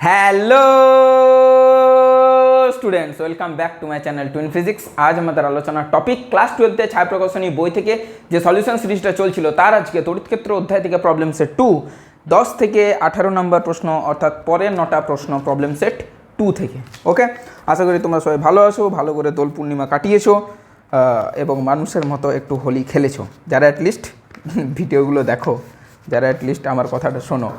Hello students, welcome back to my channel twin physics. আজ আমাদের আলোচনার টপিক ক্লাস 12-তে ছায়া প্রকাশনী বই থেকে যে সলিউশন সিরিজটা চলছিল তার আজকে তড়িৎক্ষেত্র অধ্যায় থেকে প্রবলেম সেট 2 10 থেকে 18 নম্বর প্রশ্ন, অর্থাৎ পরের 9টা প্রশ্ন প্রবলেম সেট 2 থেকে। ওকে, আশা করি তোমরা সবাই ভালো আছো, ভালো করে দোল পূর্ণিমা কাটিয়েছো এবং মানুষের মতো একটু হোলি খেলেছো। যারা অ্যাটলিস্ট ভিডিওগুলো দেখো, যারা অ্যাটলিস্ট আমার কথাটা শোনো,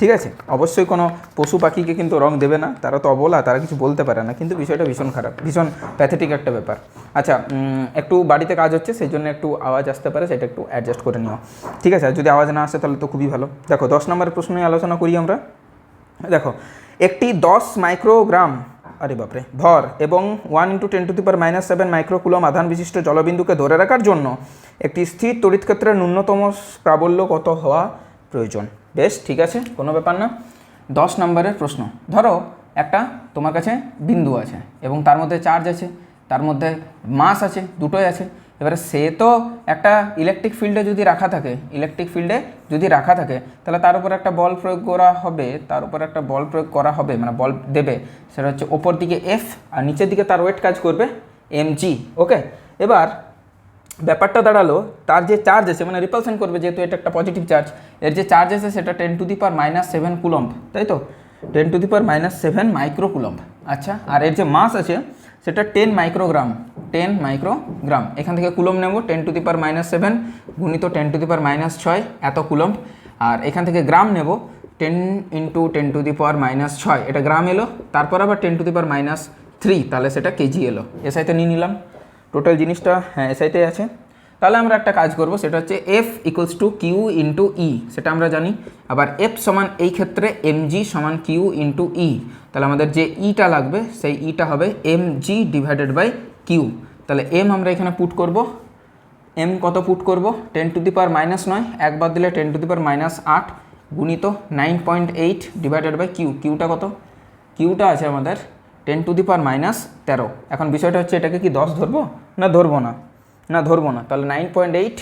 ঠিক আছে? অবশ্যই কোনো পশু পাখিকে কিন্তু রং দেবে না, তারা তো অবলা, তারা কিছু বলতে পারে না, কিন্তু বিষয়টা ভীষণ খারাপ, ভীষণ প্যাথেটিক একটা ব্যাপার। আচ্ছা, একটু বাড়িতে কাজ হচ্ছে, সেই জন্য একটু আওয়াজ আসতে পারে, সেটা একটু অ্যাডজাস্ট করে নিও, ঠিক আছে? আর যদি আওয়াজ না আসে তাহলে তো খুবই ভালো। দেখো 10 নম্বরের প্রশ্ন নিয়ে আলোচনা করি আমরা। দেখো, একটি 10 মাইক্রোগ্রাম ভর এবং 1 × 10⁻⁷ মাইক্রোকুলম আধান বিশিষ্ট জলবিন্দুকে ধরে রাখার জন্য একটি স্থির তড়িৎক্ষেত্রের ন্যূনতম প্রাবল্য কত হওয়া প্রয়োজন? বেশ, ঠিক আছে, কোনো ব্যাপার না। 10 নম্বরের প্রশ্ন। ধরো একটা তোমার কাছে বিন্দু আছে এবং তার মধ্যে চার্জ আছে, তার মধ্যে মাস আছে, দুটোই আছে। এবারে সে তো একটা ইলেকট্রিক ফিল্ডে যদি রাখা থাকে, তাহলে তার উপর একটা বল প্রয়োগ করা হবে, মানে বল দেবে, সেটা হচ্ছে ওপর দিকে এফ আর নিচের দিকে তার ওয়েট কাজ করবে mg। ওকে, এবার ব্যাপারটা দাঁড়ালো, তার যে চার্জ আছে, মানে রিপালশন করবে, যেহেতু এটা একটা পজিটিভ চার্জ, এর যে চার্জ আছে সেটা 10⁻⁷ কুলম্ব, তাই তো? 10⁻⁷ মাইক্রোকুলম্ব। আচ্ছা, আর এর যে মাস আছে সেটা 10 মাইক্রোগ্রাম। এখান থেকে কুলম্ব নেব, 10⁻⁷ গুণিত 10⁻⁶ এত কুলম্ব। আর এখান থেকে গ্রাম নেব, 10 × 10⁻⁶, এটা গ্রাম এলো। তারপর আবার 10⁻⁻3, তাহলে সেটা কেজি এলো। এসআইতে নিয়ে নিলাম টোটাল জিনিসটা, হ্যাঁ এসআইতে আছে। তাহলে আমরা একটা কাজ করব, সেটা হচ্ছে F = Q × E, সেটা আমরা জানি। আবার F সমান এই ক্ষেত্রে mg সমান Q × E, তাহলে আমাদের যে ইটা লাগবে সেই ইটা হবে mg/Q। তাহলে m আমরা এখানে পুট করব। m কত পুট করব? 10⁻⁹, একবার দিলে 10⁻⁸ গুণিত 9.8/Q। কিউটা কত? কিউটা আছে আমাদের 10⁻⁻13। এখন বিষয়টা হচ্ছে, এটাকে কি 10 ধরবো না ধরবো না? তাহলে 9.8,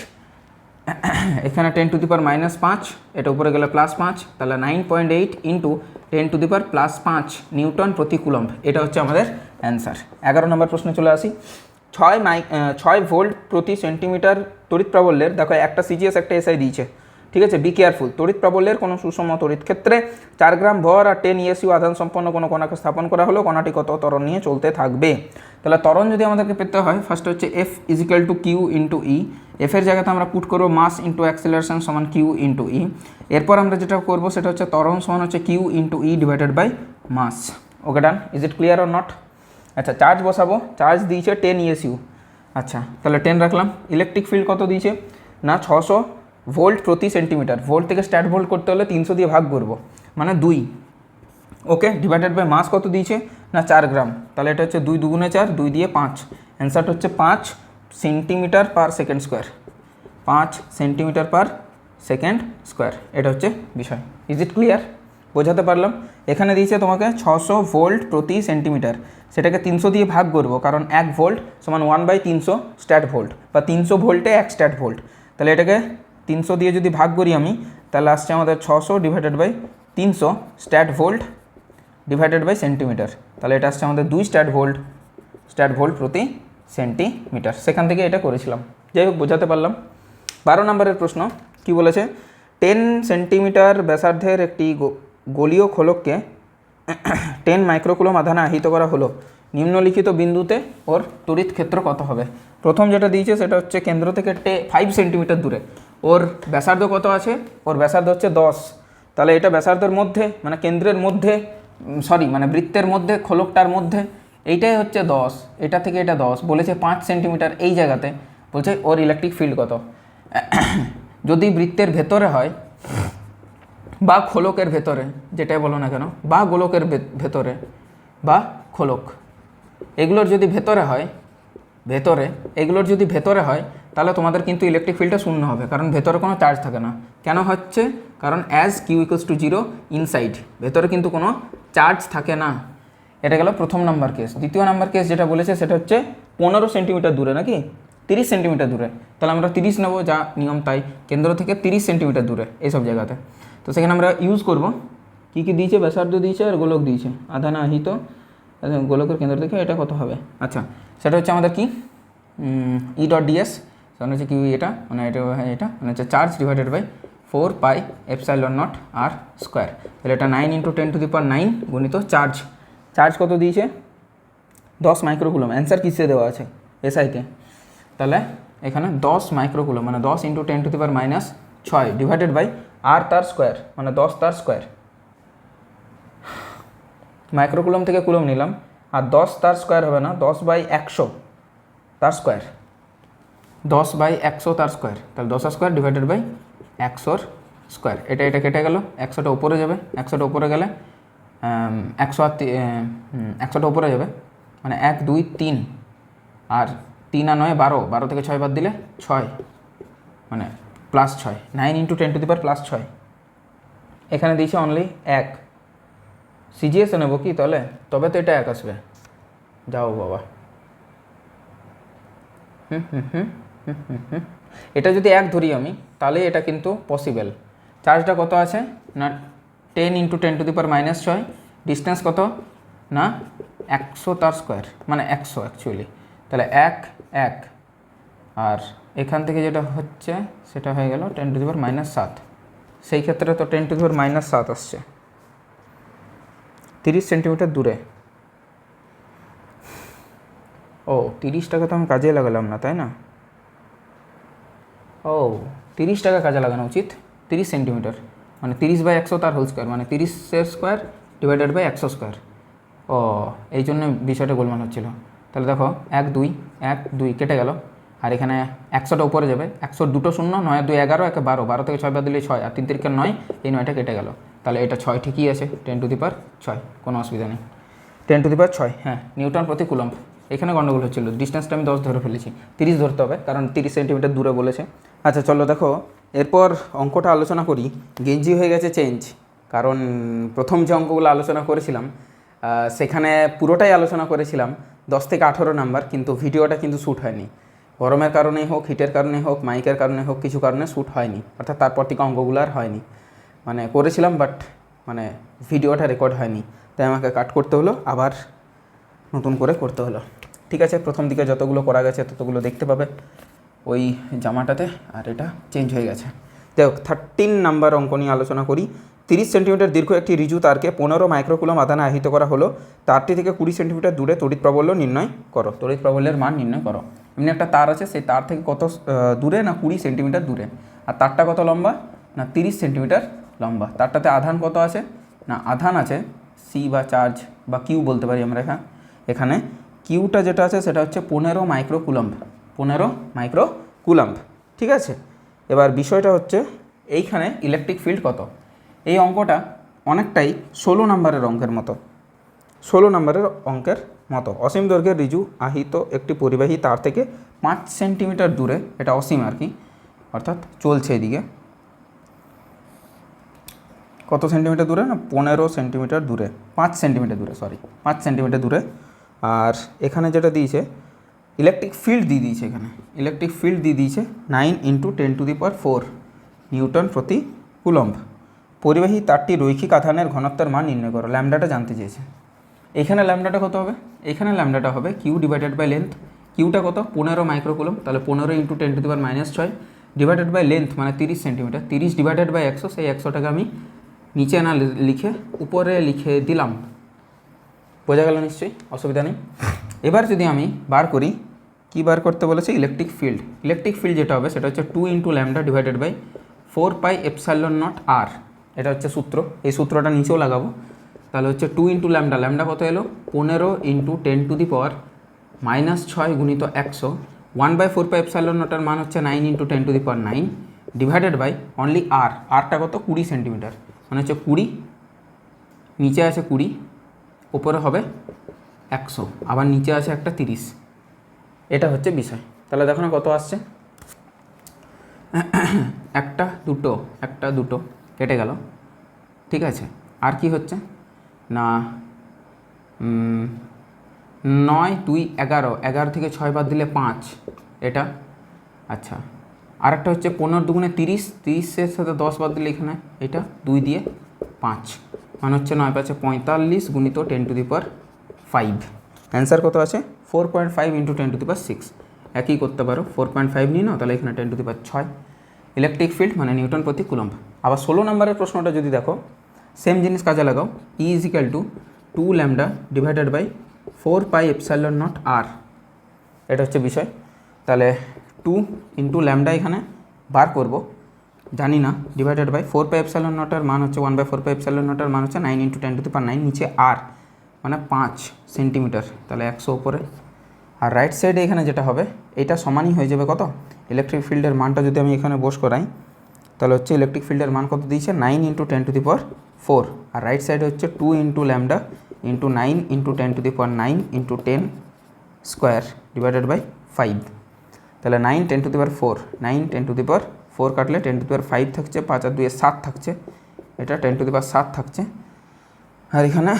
এখানে 10⁻⁵, এটা উপরে গেলে +5, তাহলে 9.8 × 10⁻+5 নিউটন প্রতি কুলম্ব। এটা হচ্ছে আমাদের অ্যান্সার। 11 নম্বর প্রশ্নে চলে আসি। 6 ভোল্ট প্রতি সেন্টিমিটার তড়িৎ প্রাবল্যের, দেখো একটা সিজিএস একটা এসআই দিয়েছে, ঠিক আছে? Be careful. তড়িৎ প্রাবল্যের কোনো সুষম তড়িৎ ক্ষেত্রে 4 গ্রাম ভর আর 10 ESU আধান সম্পন্ন কোনো কণাকে স্থাপন করা হলো, কণাটি কত ত্বরণ নিয়ে চলতে থাকবে? তাহলে ত্বরণ যদি আমাদেরকে পেতে হয়, ফার্স্ট হচ্ছে F = Q × E। এফের জায়গাতে আমরা পুট করবো মাস × অ্যাক্সেলারেশন সমান Q × E। এরপর আমরা যেটা করবো সেটা হচ্ছে ত্বরণ সমান হচ্ছে Q × E/, মাস। Okay, done. Is it clear or not? আচ্ছা, চার্জ বসাবো। চার্জ দিয়েছে 10 ESU। আচ্ছা, তাহলে 10 রাখলাম। ইলেকট্রিক ফিল্ড কত দিয়েছে না 600 ভোল্ট প্রতি সেন্টিমিটার। ভোল্ট থেকে স্ট্যাট ভোল্ট করতে হলে 300 দিয়ে ভাগ করবো, মানে 2। ওকে, / মাস কত দিয়েছে না 4 গ্রাম। তাহলে এটা হচ্ছে 2 × 2 = 4, 2 দিয়ে 5। অ্যান্সারটা হচ্ছে 5 সেন্টিমিটার/সেকেন্ড স্কোয়ার। 5 সেন্টিমিটার/সেকেন্ড স্কোয়ার, এটা হচ্ছে বিষয়। Is it clear? বোঝাতে পারলাম? এখানে দিয়েছে তোমাকে 600 ভোল্ট প্রতি সেন্টিমিটার, সেটাকে 300 দিয়ে ভাগ করবো, কারণ 1 ভোল্ট সমান 1/300 স্ট্যাট ভোল্ট, বা 300 ভোল্টে 1 স্ট্যাট ভোল্ট। তাহলে এটাকে 300 দিয়ে যদি ভাগ করি আমি, তাহলে আসছে আমাদের 600/300 স্ট্যাট ভোল্ট / সেন্টিমিটার। তাহলে এটা আসছে আমাদের 2 স্ট্যাট ভোল্ট প্রতি সেন্টিমিটার। সেখান থেকে এটা করেছিলাম। যাই হোক, বোঝাতে পারলাম। 12 নম্বরের প্রশ্ন কি বলেছে? 10 সেন্টিমিটার ব্যাসার্ধের একটি গোলীয় খোলককে 10 মাইক্রোকুলম আধানে আহিত করা হলো, নিম্নলিখিত বিন্দুতে ওর তড়িৎ ক্ষেত্র কত হবে? প্রথম যেটা দিয়েছে সেটা হচ্ছে কেন্দ্র থেকে 5 সেন্টিমিটার দূরে। ওর ব্যাসার্ধ কত আছে? ওর ব্যাসার্ধ হচ্ছে 10। তাহলে এটা ব্যাসার্ধের মধ্যে, মানে কেন্দ্রের মধ্যে, মানে বৃত্তের মধ্যে, খোলকটার মধ্যে, এইটাই হচ্ছে 10। এটা থেকে এটা 10 বলেছে 5 সেন্টিমিটার। এই জায়গাতে বলছে ওর ইলেকট্রিক ফিল্ড কত। যদি বৃত্তের ভেতরে হয় বা খোলকের ভেতরে, যেটাই বলো না কেন, বা গোলকের ভেতরে বা খোলক, এগুলোর যদি ভেতরে হয়, তাহলে তোমাদের কিন্তু ইলেকট্রিক ফিল্ডটা শূন্য হবে, কারণ ভেতরে কোনো চার্জ থাকে না। কেন হচ্ছে? কারণ অ্যাজ Q = 0 ইনসাইড, ভেতরে কিন্তু কোনো চার্জ থাকে না। এটা গেল প্রথম নাম্বার কেস। দ্বিতীয় নাম্বার কেস যেটা বলেছে সেটা হচ্ছে 15 সেন্টিমিটার দূরে, নাকি 30 সেন্টিমিটার দূরে। তাহলে আমরা 30 নেব, যা নিয়ম তাই, কেন্দ্র থেকে 30 সেন্টিমিটার দূরে এইসব জায়গাতে। তো সেখানে আমরা ইউজ করব কী কী দিয়েছে, ব্যাসার্ধ দিয়েছে আর গোলক দিয়েছে, আধান আহিত গোলকের কেন্দ্র থেকে এটা কত হবে। আচ্ছা, সেটা হচ্ছে আমাদের কি ই ডট ডিএস, সেটা হচ্ছে কি এটা মানে এটা মানে হচ্ছে charge divided by 4 pi epsilon naught আর স্কোয়ার। তাহলে এটা 9 × 10⁹ গুণিত চার্জ। চার্জ কত দিয়েছে 10 মাইক্রোকুলম। অ্যান্সার কিসে দেওয়া আছে এসআইতে, তাহলে এখানে 10 মাইক্রোকুলম মানে 10 × 10⁻⁶ ডিভাইডেড বাই আর তার স্কোয়ার মানে 10 তার স্কোয়ার। মাইক্রোকুলম থেকে কুলম নিলাম, আর 10 তার স্কোয়ার হবে না, 10/100 তার স্কোয়ার, 10/100 তার স্কোয়ার, তাহলে 10 স্কোয়ার ডিভাইডেড বাই 100 স্কোয়ার। এটা কেটে গেল, 100টা উপরে যাবে, 100টা উপরে গেলে 100টা উপরে যাবে মানে 1 2 3 আর 3 আর 9 12, 12 থেকে 6 বাদ দিলে 6 মানে +6, 9 × 10⁻⁶। এখানে দিয়েছে অনলি 1। সিজিএসে নেবো কি তাহলে, তবে তো এটা 1 আসবে। যাও বাবা, এটা যদি 1 ধরি আমি তাহলে এটা কিন্তু পসিবল। চার্জটা কত আছে না 10 × 10⁻⁻⁶, ডিস্টেন্স কত না 100 তার স্কোয়ার মানে 100 অ্যাকচুয়ালি, তাহলে 1 1 আর এখান থেকে যেটা হচ্ছে সেটা হয়ে গেল 10⁻⁷। সেই ক্ষেত্রে তো 10⁻⁷ আসছে 30 সেন্টিমিটার দূরে। ও 30 টাকা তো আমি কাজে লাগালাম না, তাই না? ও 30 টাকা কাজে লাগানো উচিত। 30 সেন্টিমিটার মানে 30/100 তার হোল স্কোয়ার মানে 30-এর স্কোয়ার ডিভাইডেড বাই 100 স্কোয়ার। ও এই জন্য বিষয়টা গোলমাল হচ্ছিল। তাহলে দেখো 1 2 1 2 কেটে গেল, আর এখানে 100টা উপরে যাবে, 100 দুটো শূন্য, 9 2 11, 1 12, 12 থেকে 6 বাদ দিলে 6 আর 3 3 9, এই 9টা কেটে গেল, তাহলে এটা 6 ঠিকই আছে, 10⁶, কোনো অসুবিধা নেই। 10⁶, হ্যাঁ, নিউটন প্রতি কুলম্ব। এখানে গন্ডগোল হচ্ছিল, ডিস্টেন্সটা আমি 10 ধরে ফেলেছি, 30 ধরতে হবে কারণ 30 সেন্টিমিটার দূরে বলেছে। আচ্ছা চলো দেখো এরপর অঙ্কটা আলোচনা করি। গেঞ্জি হয়ে গেছে চেঞ্জ, কারণ প্রথম যে অঙ্কগুলো আলোচনা করেছিলাম সেখানে পুরোটাই আলোচনা করেছিলাম 10 থেকে 18 নাম্বার, কিন্তু ভিডিওটা কিন্তু শ্যুট হয়নি। গরমের কারণেই হোক, হিটের কারণে হোক, মাইকের কারণে হোক, কিছু কারণে শ্যুট হয়নি, অর্থাৎ তারপর থেকে অঙ্কগুলো আর হয়নি। মানে করেছিলাম বাট মানে ভিডিওটা রেকর্ড হয়নি, তাই আমাকে কাট করতে হলো, আবার নতুন করে করতে হলো। ঠিক আছে, প্রথম দিকে যতগুলো করা গেছে ততগুলো দেখতে পাবে ওই জামাটাতে, আর এটা চেঞ্জ হয়ে গেছে। দেখো 13 নাম্বার অঙ্ক নিয়ে আলোচনা করি। 30 সেন্টিমিটার দীর্ঘ একটি রিজু তারকে 15 মাইক্রোকুলম আধানে আহিত করা হলো। তারটি থেকে 20 সেন্টিমিটার দূরে তড়িৎ প্রাবল্য নির্ণয় করো। তড়িৎ প্রাবল্যের মান নির্ণয় করো। এমনি একটা তার আছে, সেই তার থেকে কত দূরে না 20 সেন্টিমিটার দূরে, আর তারটা কত লম্বা না 30 সেন্টিমিটার লম্বা। তারটাতে আধান কত আছে না আধান আছে সি বা চার্জ বা কিউ বলতে পারি আমরা এখানে কিউটা যেটা আছে সেটা হচ্ছে 15 মাইক্রোকুলম্ব, 15 মাইক্রোকুলম্ব। ঠিক আছে, এবার বিষয়টা হচ্ছে এইখানে ইলেকট্রিক ফিল্ড কত। এই অঙ্কটা অনেকটাই 16 নম্বরের অঙ্কের মতো, 16 নম্বরের অঙ্কের মতো। অসীম দৈর্ঘ্যের রিজু আহিত একটি পরিবাহী তার থেকে 5 সেন্টিমিটার দূরে, এটা অসীম আর কি, অর্থাৎ চলছে এদিকে কত সেন্টিমিটার দূরে না 15 সেন্টিমিটার দূরে, 5 সেন্টিমিটার দূরে, 5 সেন্টিমিটার দূরে। আর এখানে যেটা দিয়েছে ইলেকট্রিক ফিল্ড দিয়ে দিয়েছে, এখানে ইলেকট্রিক ফিল্ড দিয়ে দিয়েছে 9 × 10⁴ নিউটন প্রতি কুলম্ব। পরিবাহী তারটি রৈখিক আধানের ঘনত্বের মান নির্ণয় করো। ল্যামডাটা জানতে চেয়েছে। এখানে ল্যামডাটা কত হবে, এখানে ল্যামডাটা হবে কিউ ডিভাইডেড বাই লেন্থ। কিউটা কত 15 মাইক্রোকুলম, তাহলে 15 × 10⁻⁶ ডিভাইডেড বাই লেন্থ মানে 30 সেন্টিমিটার, 30 ডিভাইডেড বাই 100, সেই 100টাকে আমি নিচে না লিখে উপরে লিখে দিলাম। বোঝা গেল নিশ্চয়ই, অসুবিধা নেই। এবার যদি আমি বার করি, কি বার করতে বলেছে ইলেকট্রিক ফিল্ড। ইলেকট্রিক ফিল্ড যেটা হবে সেটা হচ্ছে 2 × lambda divided by 4 pi epsilon naught r. এটা হচ্ছে সূত্র, এই সূত্রটা নিচেও লাগাবো। তাহলে হচ্ছে 2 × ল্যামডা, ল্যামডা কত এলো 15 × 10⁻⁻6 গুণিত 100, 1/4 পাই এপসাইলন নটের মান হচ্ছে 9 × 10⁹ ডিভাইডেড বাই অনলি আর। আরটা কত 20 সেন্টিমিটার, মানে হচ্ছে 20, নিচে আছে 20, উপরে হবে 100, আবার নিচে আছে একটা 30। এটা হচ্ছে বিষয়। তাহলে দেখো না কত আসছে, একটা দুটো কেটে গেল। ঠিক আছে, আর কি হচ্ছে না 9 2 11, 11 থেকে 6 বাদ দিলে 5, এটা। আচ্ছা, আর একটা হচ্ছে 15 × 2 = 30, 30-এর সাথে 10 বাদ দিলে এখানে এটা 2 দিয়ে 5, মান হচ্ছে 9×5 = 45 × 10⁵ অ্যান্সার কত আছে 4.5 × 10⁶। একই করতে পারো, 4.5 নিয়ে নাও, তাহলে এখানে 10⁶। ইলেকট্রিক ফিল্ড মানে নিউটন প্রতি কুলম্ব। আবার 16 নম্বরের প্রশ্নটা যদি দেখো, সেম জিনিস কাজে লাগাও, E = 2 λ / 4πε0 r, এটা হচ্ছে বিষয়। তাহলে 2 × λ এখানে বার করব, জানি না, ডিভাইডেড বাই 4πε0 এর মান হচ্ছে 1/4πε0 এর মান হচ্ছে 9 × 10⁹, নিচে r মানে 5 সেন্টিমিটার, তাহলে 100 উপরে। আর রাইট সাইডে এখানে যেটা হবে এটা সমানই হয়ে যাবে কত, ইলেকট্রিক ফিল্ডের মানটা যদি আমি এখানে বস করাই তাহলে হচ্ছে ইলেকট্রিক ফিল্ডের মান কত দিয়েছে 9 × 10⁴, আর রাইট সাইডে হচ্ছে 2 × λ × 9 × 10⁹ × 10² ডিভাইডেড বাই 5, তাহলে 9 × 10⁴, 9 × 10⁴ কাটলে 10⁵ থাকছে, 5 আর 2 7 থাকছে, এটা 10�৭ থাকছে, আর এখানে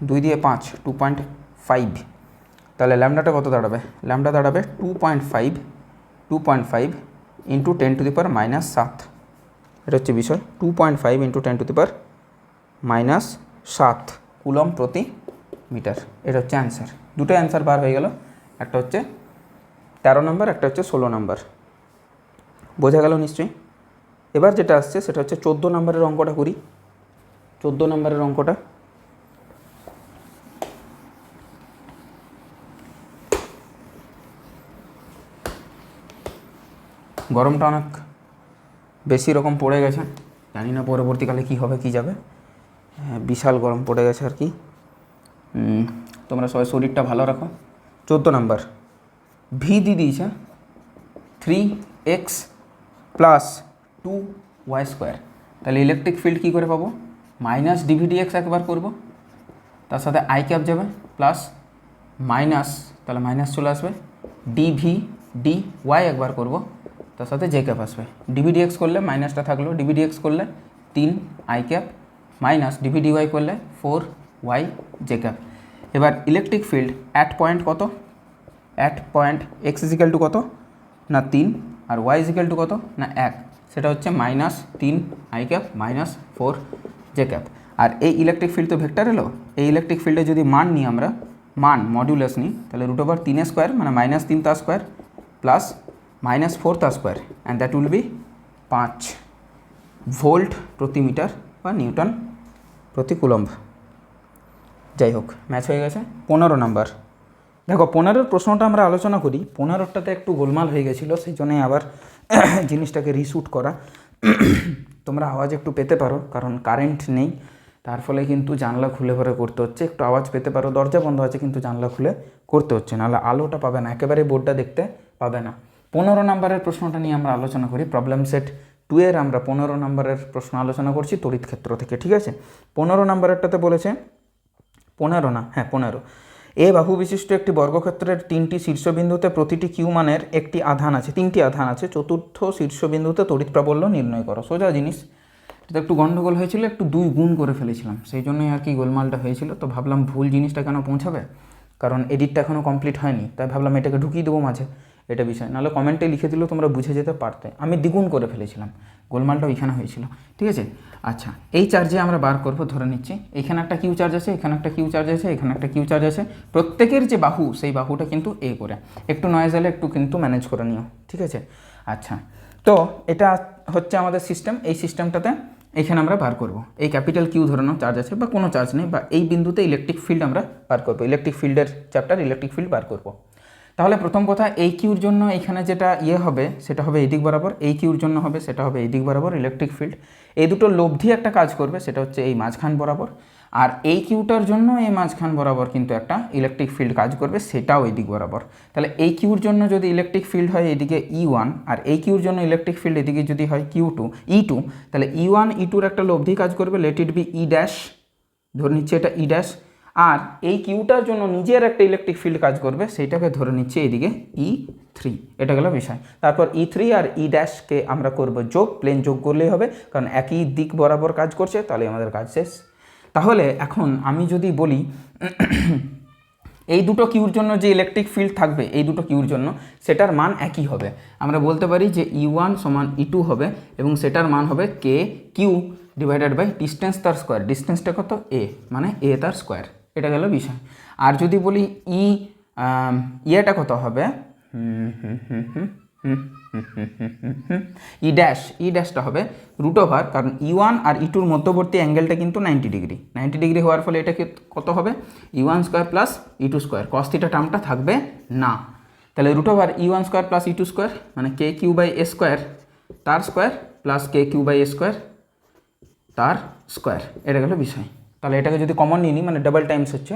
2 দিয়ে 5 2.5, তাহলে ল্যামডাটা কত দাঁড়াবে, ল্যামডা দাঁড়াবে 2.5 × 10⁻⁷, এটা হচ্ছে বিষয়, 2.5 × 10⁻⁷ কুলম্ব প্রতি মিটার, এটা হচ্ছে অ্যান্সার। দুটো অ্যান্সার বার হয়ে গেল, একটা হচ্ছে 13 নম্বর, একটা হচ্ছে 16 নম্বর, বোঝা গেল নিশ্চয়ই। এবার যেটা আসছে সেটা হচ্ছে 14 নম্বরের অঙ্কটা করি। 14 নম্বরের অঙ্কটা গরমটা অনেক বেশি রকম পড়ে গেছে, জানি না পরবর্তীকালে কি হবে কি যাবে, বিশাল গরম পড়ে গেছে আর কি। তোমরা সবাই শরীরটা ভালো রাখো। 14 নম্বর, ভি দিয়ে দিয়েছে 3x + 2y², তাহলে ইলেকট্রিক ফিল্ড কী করে পাবো, -dvdx একবার করব, তার সাথে i ক্যাপ যাবে, প্লাস মাইনাস, তাহলে মাইনাস চলে আসবে, dv dy একবার করব, তার সাথে জে ক্যাপ আসবে। dvdx করলে মাইনাসটা থাকলো, dvdx করলে 3i ক্যাপ, মাইনাস dvdy করলে 4y জে ক্যাপ। এবার ইলেকট্রিক ফিল্ড অ্যাট পয়েন্ট কত, অ্যাট পয়েন্ট x = কত না 3, আর y = কত না 1, সেটা হচ্ছে -3i ক্যাপ -4 জে ক্যাপ। আর এই ইলেকট্রিক ফিল্ড তো ভেক্টর এলো, এই ইলেকট্রিক ফিল্ডে যদি মান নিই আমরা, মান মডিউলাস নিই, তাহলে √3² মানে -3² plus -4² and that will be 5 volt প্রতি মিটার বা নিউটন প্রতি কুলম্ব। যাই হোক, ম্যাচ হয়ে গেছে। 15 নম্বর, দেখো 15 প্রশ্নটা আমরা আলোচনা করি, 15টাতে একটু গোলমাল হয়ে গেছিলো, সেই জন্যই আবার জিনিসটাকে রিশুট করা। তোমরা আওয়াজ একটু পেতে পারো, কারণ কারেন্ট নেই, তার ফলে কিন্তু জানলা খুলে ভরে করতে হচ্ছে, একটু আওয়াজ পেতে পারো, দরজা বন্ধ আছে কিন্তু জানলা খুলে করতে হচ্ছে, নাহলে আলোটা পাবে না, একেবারে বোর্ডটা দেখতে পাবে না। 15 নম্বরের প্রশ্নটা নিয়ে আমরা আলোচনা করি, প্রবলেম সেট 2 এর আমরা 15 নম্বরের প্রশ্ন আলোচনা করছি তড়িৎ ক্ষেত্র থেকে, ঠিক আছে। 15 নম্বরেরটাতে বলেছে 15 এ বাহু বিশিষ্ট একটি বর্গক্ষেত্রের 3টি শীর্ষবিন্দুতে প্রতিটি কিউ মানের একটি আধান আছে, 3টি আধান আছে, চতুর্থ শীর্ষবিন্দুতে তড়িৎ প্রাবল্য নির্ণয় করো। সোজা জিনিস, এটা একটু গন্ডগোল হয়েছিল, একটু 2 গুণ করে ফেলেছিলাম, সেই জন্যই আর কি গোলমালটা হয়েছিল। তো ভাবলাম ভুল জিনিসটা কেন পৌঁছাবে, কারণ এডিটটা এখনও কমপ্লিট হয়নি, তাই ভাবলাম এটাকে ঢুকিয়ে দেবো মাঝে, এটা বিষয়, নাহলে কমেন্টে লিখে দিলেও তোমরা বুঝে যেতে পারতে, আমি দ্বিগুণ করে ফেলেছিলাম, গোলমালটা ওইখানে হয়েছিল, ঠিক আছে। আচ্ছা, এই চার্জে আমরা বার করব, ধরে নিচ্ছি এখানে একটা কিউ চার্জ আছে, এখানে একটা কিউ চার্জ আছে, এখানে একটা কিউ চার্জ আছে, প্রত্যেকের যে বাহু সেই বাহুটা কিন্তু এ করে, একটু নয়েজ এলে একটু কিন্তু ম্যানেজ করে নিও, ঠিক আছে। আচ্ছা, তো এটা হচ্ছে আমাদের সিস্টেম, এই সিস্টেমটাতে এইখানে আমরা বার করব, এই ক্যাপিটাল কিউ ধরানো চার্জ আছে বা কোনো চার্জ নেই, বা এই বিন্দুতে ইলেকট্রিক ফিল্ড আমরা বার করব, ইলেকট্রিক ফিল্ডের চ্যাপ্টার ইলেকট্রিক ফিল্ড বার করব। তাহলে প্রথম কথা, এই কিউর জন্য এখানে যেটা হবে সেটা হবে এই দিক বরাবর, এই কিউর জন্য হবে সেটা হবে এই দিক বরাবর ইলেকট্রিক ফিল্ড। এই দুটো লব্ধি একটা কাজ করবে, সেটা হচ্ছে এই মাঝখান বরাবর, আর এই কিউটার জন্য এই মাঝখান বরাবর কিন্তু একটা ইলেকট্রিক ফিল্ড কাজ করবে, সেটাও এই দিক বরাবর। তাহলে এই কিউর জন্য যদি ইলেকট্রিক ফিল্ড হয় এদিকে E1, আর এই কিউর জন্য ইলেকট্রিক ফিল্ড এদিকে যদি হয় E2, তাহলে E1 E2-র একটা লব্ধি কাজ করবে, let it be E dash, ধরে নিচ্ছে এটা E ড্যাশ, আর এই কিউটার জন্য নিজের একটা ইলেকট্রিক ফিল্ড কাজ করবে, সেইটাকে ধরে নিচ্ছে এইদিকে E3, এটা গেল বিষয়। তারপর E3 আর E ড্যাশকে আমরা করব যোগ, প্লেন যোগ করলেই হবে, কারণ একই দিক বরাবর কাজ করছে, তাহলে আমাদের কাজ শেষ। তাহলে এখন আমি যদি বলি এই দুটো কিউর জন্য যে ইলেকট্রিক ফিল্ড থাকবে, এই দুটো কিউর জন্য সেটার মান একই হবে, আমরা বলতে পারি যে E1 = E2 হবে, এবং সেটার মান হবে কে কিউ ডিভাইডেড বাই ডিস্টেন্স তার স্কোয়ার, ডিস্টেন্সটা কত এ, মানে এ তার স্কোয়ার, এটা গেল বিষয়। আর যদি বলি ইয়েটা কত হবে, ই ড্যাশটা হবে রুট ওভার, কারণ E1 আর E2 মধ্যবর্তী অ্যাঙ্গেলটা কিন্তু 90 ডিগ্রি, 90 ডিগ্রি হওয়ার ফলে এটা কত হবে E1 square plus E2 square, cos theta টার্মটা থাকবে না, তাহলে root over E1 square plus E2 square মানে k Q by a square তার square plus k Q by a square তার স্কোয়ার, এটা গেল বিষয়। তাহলে এটাকে যদি কমন নিয়ে নিই মানে ডাবল টাইমস হচ্ছে,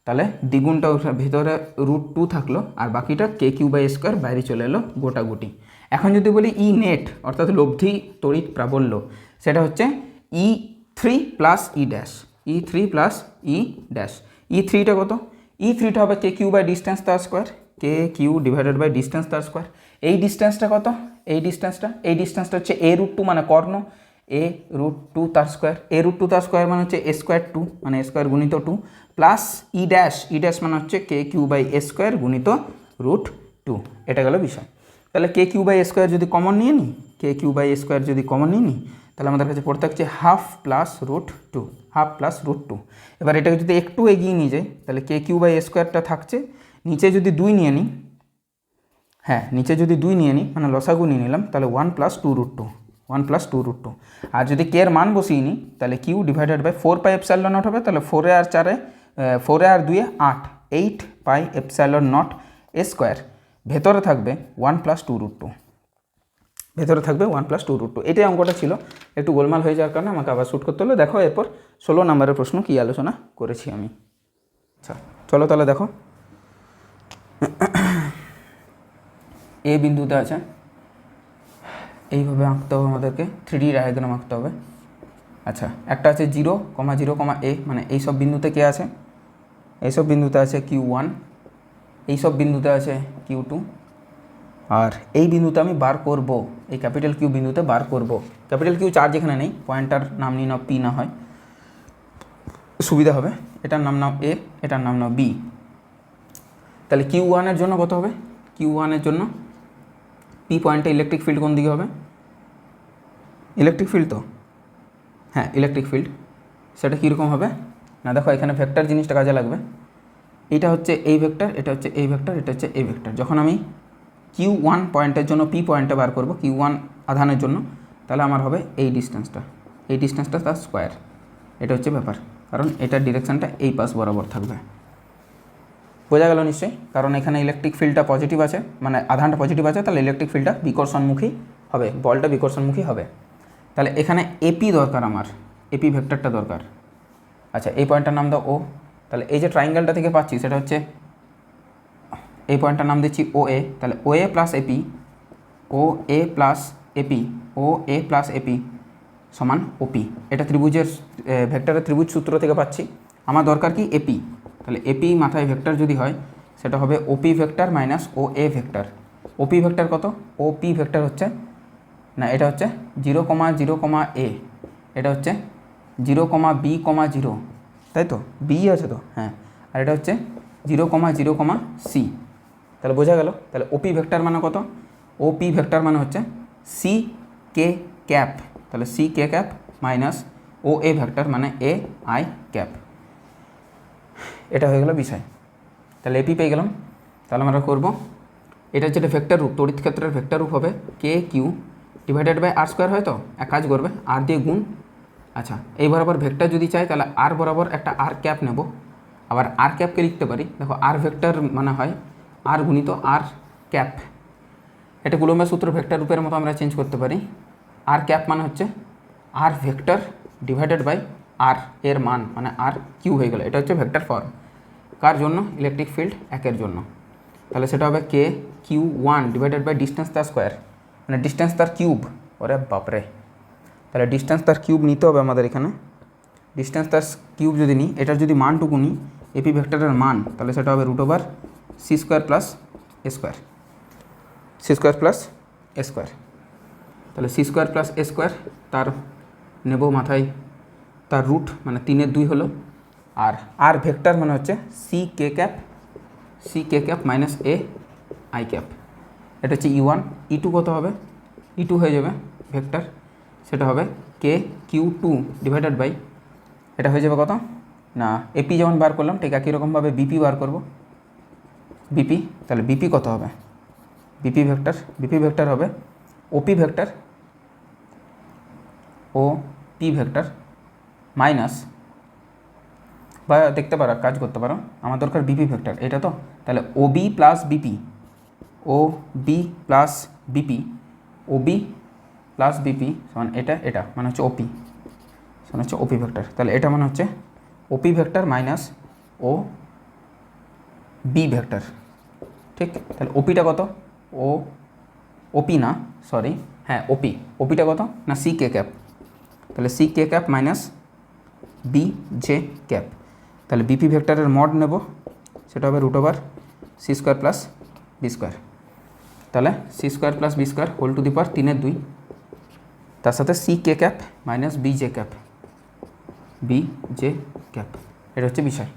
তাহলে দ্বিগুণটা ভেতরে √2 থাকলো আর বাকিটা কে কিউ বাই স্কোয়ার বাইরে চলে এলো গোটাগুটি। এখন যদি বলি ই নেট অর্থাৎ লব্ধি তড়িৎ প্রাবল্য, সেটা হচ্ছে E3 plus E dash, E3 plus E dash. E3টা কত, E3টা হবে কে কিউ বাই ডিস্টেন্স তার square, K Q divided by distance তার স্কোয়ার। এই ডিস্টেন্সটা কত, এই ডিস্টেন্সটা হচ্ছে a√2 মানে কর্ণ, a√2 তার স্কোয়ার, a√2 তার স্কোয়ার মানে হচ্ছে a স্কোয়ার 2 মানে a স্কোয়ার গুণিত 2 প্লাস ই ড্যাশ মানে হচ্ছে কে কিউ বাই এ স্কোয়ার গুণিত √2, এটা গেল বিষয়। তাহলে কে কিউ বাই এ স্কোয়ার যদি কমন নিয়ে নিই, কে কিউ বাই এ স্কোয়ার যদি কমন নিয়ে নিই, তাহলে আমাদের কাছে পড়ে থাকছে হাফ প্লাস √2। এবার এটাকে যদি একটু এগিয়ে নিয়ে যাই তাহলে কে কিউ বাই এ স্কোয়ারটা থাকছে, নিচে যদি 2 নিয়ে নিই, হ্যাঁ নিচে যদি 2 নিয়ে নিই মানে লসাগু নিয়ে নিলাম, তাহলে 1 প্লাস 2√2, আর যদি কে এর মান বসিয়ে নিই তাহলে Q divided by 4 pi epsilon naught হবে, তাহলে 4 আর 2 8, 8 pi epsilon naught a square, ভেতরে থাকবে 1 প্লাস 2√2, এটাই অঙ্কটা ছিল, একটু গোলমাল হয়ে যাওয়ার কারণে আমাকে আবার শ্যুট করতে হলো। দেখো এরপর 16 নম্বরের প্রশ্ন কী আলোচনা করেছি আমি। আচ্ছা চলো তাহলে দেখো, এ বিন্দুতে আছে, এইভাবে আঁকতে হবে আমাদেরকে, 3D ডায়াগ্রাম আঁকতে হবে। আচ্ছা একটা আছে 0, 0, a মানে এইসব বিন্দুতে কে আছে, এইসব বিন্দুতে আছে Q1, এইসব বিন্দুতে আছে Q2, আর এই বিন্দুতে আমি বার করব, এই ক্যাপিটাল কিউ বিন্দুতে বার করব। ক্যাপিটাল কিউ চার্জ এখানে নেই, পয়েন্টার নাম নিয়ে নাও পি, না হয় সুবিধা হবে, এটার নাম নাও এ, এটার নাম নাও বি। তাহলে Q1 এর জন্য কত হবে, Q1 এর জন্য পি পয়েন্টে ইলেকট্রিক ফিল্ড কোন দিকে হবে, ইলেকট্রিক ফিল্ড তো, হ্যাঁ ইলেকট্রিক ফিল্ড, সেটা কীরকম হবে না, দেখো এখানে ভেক্টর জিনিসটা কাজে লাগবে, এটা হচ্ছে এই ভেক্টর, এটা হচ্ছে এই ভেক্টর, এটা হচ্ছে এই ভেক্টর। যখন আমি Q1 পয়েন্টের জন্য পি পয়েন্টে বার করব, Q1 আধানের জন্য, তাহলে আমার হবে এই ডিস্টেন্সটা তার স্কোয়ার, এটা হচ্ছে ব্যাপার, কারণ এটার ডিরেকশানটা এই পাশ বরাবর থাকবে। বোঝা গেল নিশ্চয়ই, কারণ এখানে ইলেকট্রিক ফিল্ডটা পজিটিভ আছে, মানে আধানটা পজিটিভ আছে, তাহলে ইলেকট্রিক ফিল্ডটা বিকর্ষণমুখী হবে, বলটা বিকর্ষণমুখী হবে। তাহলে এখানে এপি দরকার, আমার এপি ভেক্টরটা দরকার। আচ্ছা এই পয়েন্টটার নাম দাও ও, তাহলে এই যে ট্রাইঙ্গেলটা থেকে পাচ্ছি সেটা হচ্ছে, এই পয়েন্টটার নাম দিচ্ছি ও এ, তাহলে ও এ প্লাস এপি সমান ওপি, এটা ত্রিভুজের ভেক্টরের ত্রিভুজ সূত্র থেকে পাচ্ছি। আমার দরকার কি এপি, তাহলে এপি মাথায় ভেক্টর যদি হয় সেটা হবে OP vector minus O A vector. OP vector কত, ওপি ভেক্টর হচ্ছে, না এটা হচ্ছে 0, 0, a, এটা হচ্ছে 0, b, 0, তাই তো, বি আছে তো, হ্যাঁ, আর এটা হচ্ছে 0, 0, c। তাহলে বোঝা গেল, তাহলে ওপি ভেক্টর মানে কত, ওপি ভেক্টর মানে হচ্ছে সি কে ক্যাপ, তাহলে C K cap minus O A vector মানে এ আই ক্যাপ, এটা হয়ে গেল বিষয়। তাহলে এপি পেয়ে গেলাম, তাহলে আমরা করব, এটা যেটা ভেক্টর রূপ, তড়িৎ ক্ষেত্রের ভেক্টর রূপ হবে কে Q divided by r square, হয় তো এক কাজ করবে আর দিয়ে গুণ। আচ্ছা এই বরাবর ভেক্টর যদি চাই তাহলে আর বরাবর একটা আর ক্যাপ নেব, আবার আর ক্যাপকে লিখতে পারি, দেখো আর ভেক্টর মানে হয় আর গুণিত আর ক্যাপ, এটা কুলম্বের সূত্র ভেক্টর রূপের মতো আমরা চেঞ্জ করতে পারি। আর ক্যাপ মানে হচ্ছে আর ভেক্টর ডিভাইডেড বাই আর এর মান, মানে আর কিউ হয়ে গেল, এটা হচ্ছে ভেক্টর ফর্ম, কার জন্য, ইলেকট্রিক ফিল্ড একের জন্য। তাহলে সেটা হবে কে Q1 ডিভাইডেড বাই ডিস্টেন্স তার স্কোয়ার, মানে ডিস্টেন্স তার কিউব, ওরে বাপরে, তাহলে ডিস্টেন্স তার কিউব নিতে হবে আমাদের এখানে। ডিস্টেন্স তার কিউব যদি নিই, এটার যদি মানটুকু নিই এপি ভেক্টরের মান, তাহলে সেটা হবে √/c² + a², তাহলে c² + a², তার নেব মাথায় তার রুট, মানে 3/2 হলো, আর ভেক্টর মানে হচ্ছে C K cap minus A I cap, এটা হচ্ছে E1। E2 কত হবে, E2 হয়ে যাবে ভেক্টর, সেটা হবে কে Q2 ডিভাইডেড বাই এটা হয়ে যাবে কত না এপি যেমন বার করলাম ঠিক একই রকমভাবে বিপি বার করব বিপি তাহলে বিপি কত হবে বিপি ভেক্টর হবে OP vector O P vector minus বা দেখতে পারো কাজ করতে পারো আমার দরকার বিপি ভেক্টর এটা তো তাহলে OB plus BP O B plus BP OB plus BP সমান এটা মানে হচ্ছে ওপি সমান হচ্ছে ওপি ভেক্টর তাহলে এটা মানে হচ্ছে ওপি ভেক্টর মাইনাস ও বি ভেক্টর ঠিক তাহলে ওপিটা কত ওপি না সরি হ্যাঁ ওপিটা কত না সি কে ক্যাপ তাহলে C K cap minus b j cap তাহলে বিপি ভেক্টরের মড নেব সেটা হবে √/c² প্লাস b²। তাহলে c² plus b² whole to the power 3/2 তার সাথে সি কে cap minus b j cap এটা হচ্ছে বিষয়।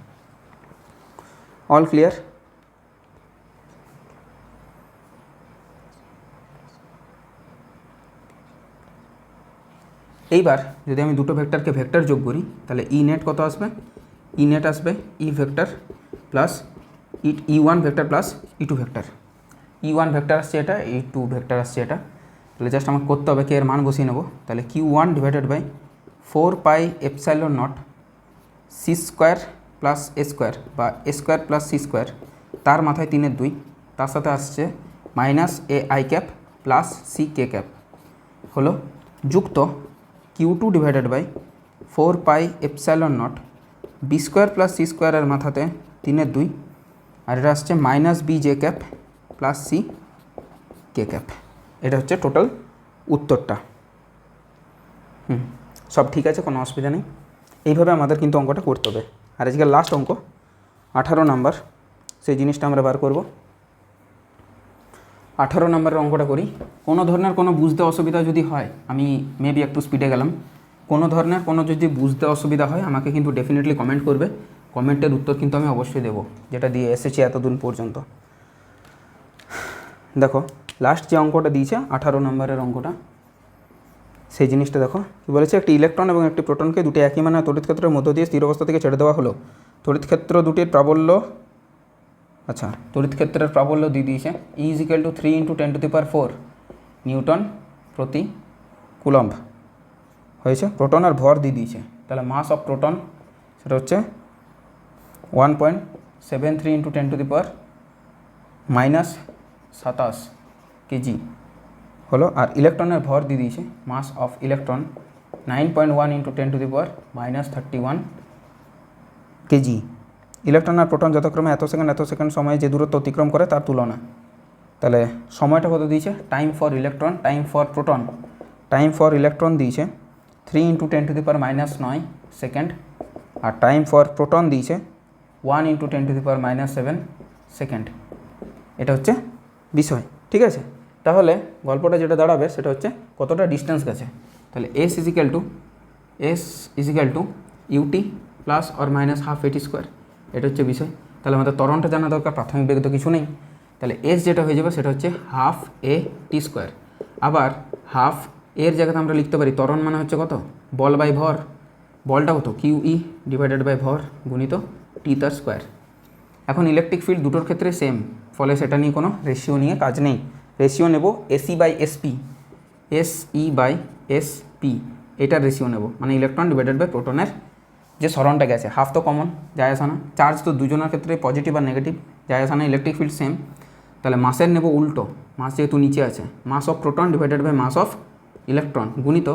All clear? এইবার যদি আমি দুটো ভেক্টরকে ভেক্টর যোগ করি তাহলে ই নেট কত আসবে ই নেট আসবে E vector plus E1 vector plus ই2 vector E1 vector আসছে এটা ই2 ভেক্টর আসছে এটা তাহলে জাস্ট আমার করতে হবে কে এর মান বসিয়ে নেব তাহলে Q1 divided by 4πε0 c² plus a² বা a² প্লাস c² তার মাথায় 3/2 তার সাথে আসছে minus A I cap plus C K cap হলো যুক্ত Q2 divided by 4πε0 b² plus c² এর মাথাতে 3/2 আর এটা আসছে minus b j cap plus C K cap এটা হচ্ছে টোটাল উত্তরটা। সব ঠিক আছে কোনো অসুবিধা নেই এইভাবে আমাদের কিন্তু অঙ্কটা করতে হবে। আর আজকে লাস্ট অঙ্ক 18 নাম্বার সেই জিনিসটা আমরা বার করব। 18 নম্বরের অঙ্কটা করি। কোনো ধরনের কোনো বুঝতে অসুবিধা যদি হয় আমি মেবি একটু স্পিডে গেলাম কোনো ধরনের কোনো যদি বুঝতে অসুবিধা হয় আমাকে কিন্তু ডেফিনেটলি কমেন্ট করবে কমেন্টের উত্তর কিন্তু আমি অবশ্যই দেবো যেটা দিয়ে এসেছি এতদিন পর্যন্ত। দেখো লাস্ট যে অঙ্কটা দিয়েছে 18 নম্বরের অঙ্কটা সেই জিনিসটা দেখো কী বলেছে একটি ইলেকট্রন এবং একটি প্রোটনকে দুটি একই মানে তড়িৎ ক্ষেত্রের মধ্য দিয়ে স্থির অবস্থা থেকে ছেড়ে দেওয়া হলো তড়িৎ ক্ষেত্র দুটির প্রাবল্য তড়িৎ ক্ষেত্রের প্রাবল্য দিয়ে দিয়েছে E = 3 × 10⁴ নিউটন প্রতি কুলম্ব হয়েছে প্রোটন আর ভর দিয়ে দিয়েছে তাহলে মাস অফ প্রোটন সেটা হচ্ছে 1.73 × 10⁻⁻² কেজি হলো আর ইলেকট্রনের ভর দিয়ে দিয়েছে mass of electron 9.1 × 10⁻31 kg. Electron আর প্রোটন যথাক্রমে এত সেকেন্ড সময়ে যে দূরত্ব অতিক্রম করে তার তুলনা তাহলে সময়টা কত দিয়েছে time for electron time for electron দিয়েছে 3 × 10⁻⁹ সেকেন্ড আর টাইম ফর প্রোটন দিয়েছে 1 × 10⁻⁷ সেকেন্ড। এটা হচ্ছে বিষয় ঠিক আছে। তাহলে গল্পটা যেটা দাঁড়াবে সেটা হচ্ছে কতটা ডিস্টেন্স গেছে তাহলে s = ut plus or minus ½ at²। এটা হচ্ছে বিষয়। তাহলে আমাদের ত্বরণটা জানা দরকার প্রাথমিক বেগ তো কিছু নেই তাহলে s যেটা হয়ে যাবে সেটা হচ্ছে ½ at²। আবার হাফ এর জায়গাতে আমরা লিখতে পারি ত্বরণ মানে হচ্ছে কত বল বাই ভর বলটা কত QE ডিভাইডেড বাই ভর গুণিত টি তার স্কোয়ার। এখন ইলেকট্রিক ফিল্ড দুটোর ক্ষেত্রে সেম ফলে সেটা নিয়ে কোনো রেশিও নিয়ে কাজ নেই রেশিও নেব SE/SP SE/SP এটার রেশিও নেব মানে ইলেকট্রন ডিভাইডেড বাই প্রোটনের যে সরণটা গেছে হাফ তো কমন যায় আসা না চার্জ তো দুজনের ক্ষেত্রে পজিটিভ আর নেগেটিভ যায় আসা না ইলেকট্রিক ফিল্ড সেম তাহলে মাসের নেব উল্টো মাস যেহেতু নিচে আছে mass of proton divided by mass of electron গুণিত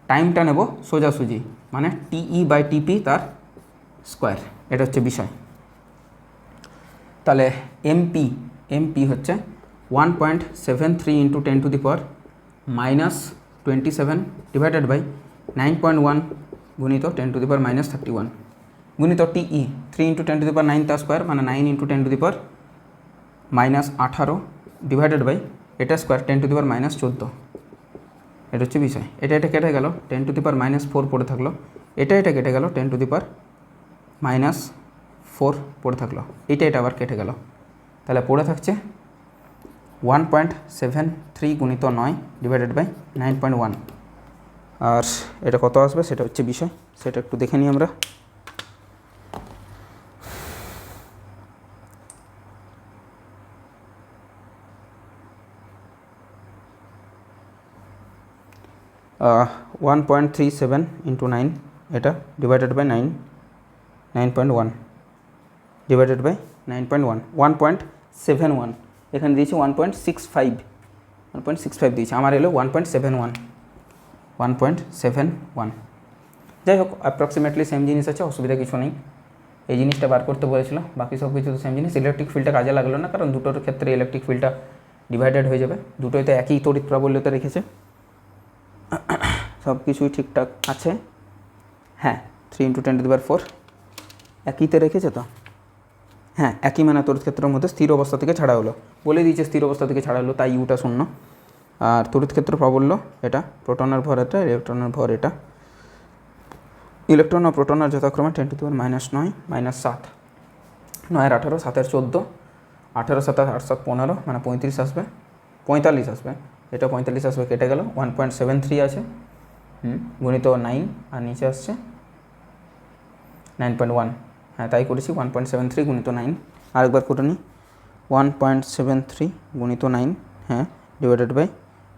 টাইমটা নেব সোজাসুজি মানে TE/TP তার স্কোয়ার। এটা হচ্ছে বিষয়। তাহলে MP হচ্ছে 1.73 × 10⁻⁻27 ডিভাইডেড বাই 9.1 গুণিত 10⁻⁻31 গুণিত TE 3 × 10⁻9 তার স্কোয়ার মানে 9 × 10⁻18 ডিভাইডেড বাই এটা স্কোয়ার 10⁻14। এটা হচ্ছে বিষয়। এটা কেটে গেল 10⁻4 পড়ে থাকলো এটা কেটে গেল 10⁻4 পড়ে থাকলো এটা আবার কেটে গেল তাহলে পড়ে থাকছে 1.73 গুণিত 9 ডিভাইডেড বাই 9.1 আর এটা কত আসবে সেটা হচ্ছে বিষয়, সেটা একটু দেখে নিই আমরা। uh, 1.37 into 9 এটা ডিভাইডেড বাই 9.1 ডিভাইডেড বাই 9.1 1.71 এখানে দিয়েছি 1.65 দিয়েছি, আমার এলো 1.71 যাই হোক অ্যাপ্রক্সিমেটলি সেম জিনিস আছে, অসুবিধা কিছু নেই। এই জিনিসটা বার করতে বলেছিল, বাকি সব কিছু তো সেম জিনিস। ইলেকট্রিক ফিল্ডটা কাজে লাগলো না, কারণ দুটোর ক্ষেত্রে ইলেকট্রিক ফিল্ডটা ডিভাইডেড হয়ে যাবে, দুটোই তো একই তড়িৎ প্রাবল্যতা রেখেছে, সব কিছুই ঠিকঠাক আছে। হ্যাঁ 3 × 10⁴ একইতে রেখেছে তো, হ্যাঁ একই মানে তড়িৎ ক্ষেত্রের মধ্যে স্থির অবস্থা থেকে ছাড়া হলো, বলে দিয়েছে স্থির অবস্থা থেকে ছাড়া হলো, তাই ইউটা শূন্য। আর তড়িৎ ক্ষেত্র প্রাবল্য এটা, প্রোটনের ভর এটা, ইলেকট্রনের ভর এটা। ইলেকট্রন ও প্রোটনের যথাক্রমে 10⁻⁻⁹ -7, 9 × 18, 7 × 14, 18 × 7 = 8 × 7 = 15, মানে 35 আসবে, 45 আসবে, এটা 45 আসবে, কেটে গেল। 1.73 আছে গুণিত 9, আর নিচে আসছে 9.1, হ্যাঁ তাই করেছি, 1.73 গুণিত 9, আরেকবার করে নিই, 1.73 গুণিত 9, হ্যাঁ ডিভাইডেড বাই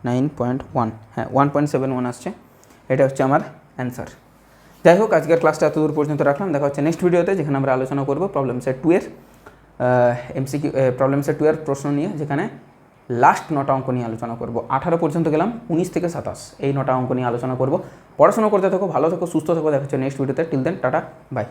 9.1, হ্যাঁ 1.71 আসছে, এটা হচ্ছে আমার অ্যান্সার। যাই হোক আজকের ক্লাসটা এতদূর পর্যন্ত রাখলাম, দেখা হচ্ছে নেক্সট ভিডিওতে, যেখানে আমরা আলোচনা করব প্রবলেম সেট 2 এর MCQ, প্রবলেম সেট 2 এর প্রশ্ন নিয়ে, যেখানে লাস্ট 9টা অঙ্ক নিয়ে আলোচনা করব। 18 পর্যন্ত গেলাম, 19 থেকে 27 এই 9টা অঙ্ক নিয়ে আলোচনা করব। পড়াশোনা করতে থাকো, ভালো থাকো, সুস্থ থাকো, দেখা হচ্ছে নেক্সট ভিডিওতে। Till then tata, by.